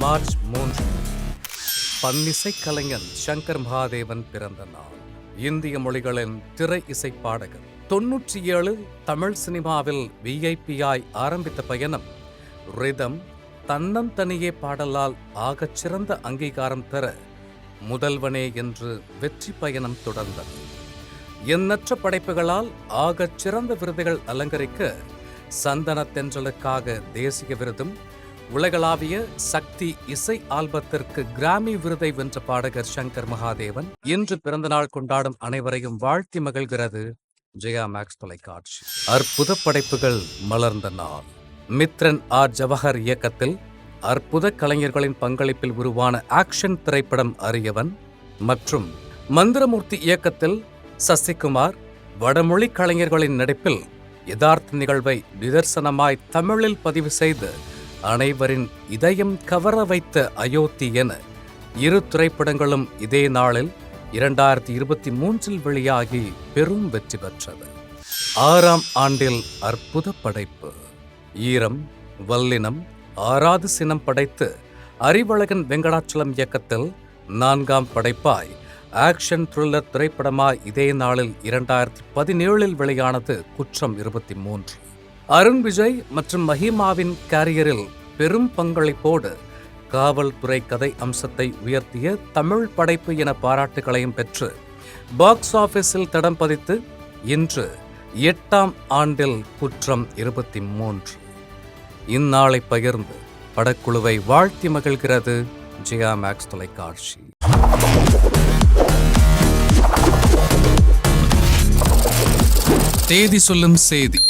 March 3 பன்னிசை கலைஞன் சங்கர் மகாதேவன் பிறந்த நாள். இந்திய மொழிகளின் திரை இசை பாடகர். 97 தமிழ் சினிமாவில் விஐபியாய் ஆரம்பித்த பயணம் ரிதம் தன்னந்தனியே பாடலால் ஆகச் சிறந்த அங்கீகாரம் பெற முதல்வனே என்று வெற்றி பயணம் தொடர்ந்தது. எண்ணற்ற படைப்புகளால் ஆகச் சிறந்த விருதுகள் அலங்கரிக்க சந்தன தென்றலுக்காக தேசிய விருதும், உலகளாவிய சக்தி இசை ஆல்பத்திற்கு கிராமி விருதை வென்ற பாடகர் சங்கர் மகாதேவன் இன்று பிறந்தநாள் கொண்டாடும் அனைவரையும் வாழ்த்தி மகிழ்கிறது ஜெயா மேக்ஸ் தொலைக்காட்சி. அற்புத படைப்புகள் மலர்ந்த நாள். மித்ரன் ஆர் ஜவஹர் இயக்கத்தில் அற்புத கலைஞர்களின் பங்களிப்பில் உருவான ஆக்ஷன் திரைப்படம் அரியவன் மற்றும் மந்திரமூர்த்தி இயக்கத்தில் சசிகுமார் வடமொழி கலைஞர்களின் நடிப்பில் யதார்த்த நிகழ்வை நிதர்சனமாய் தமிழில் பதிவு செய்து அனைவரின் இதயம் கவர வைத்த அயோத்தி என இரு திரைப்படங்களும் இதே நாளில் 2023 வெளியாகி பெரும் வெற்றி பெற்றது. 6ஆம் ஆண்டில் அற்புத படைப்பு ஈரம் வல்லினம் ஆறாது சினம் படைத்து அறிவழகன் வெங்கடாச்சலம் இயக்கத்தில் 4ஆம் படைப்பாய் ஆக்ஷன் த்ரில்லர் திரைப்படமாய் இதே நாளில் 2017 வெளியானது குற்றம் 23. அருண் விஜய் மற்றும் மஹிமாவின் கேரியரில் பெரும் பங்களிப்போடு காவல்துறை கதை அம்சத்தை உயர்த்திய தமிழ் படைப்பு என பாராட்டுகளையும் பெற்று பாக்ஸ் ஆபீஸில் தடம் பதித்து இன்று 8ஆம் ஆண்டில் குற்றம் 23. இந்நாளை பகிர்ந்து படக்குழுவை வாழ்த்தி மகிழ்கிறது ஜெயா மேக்ஸ் தொலைக்காட்சி. தேதி சொல்லும் செய்தி.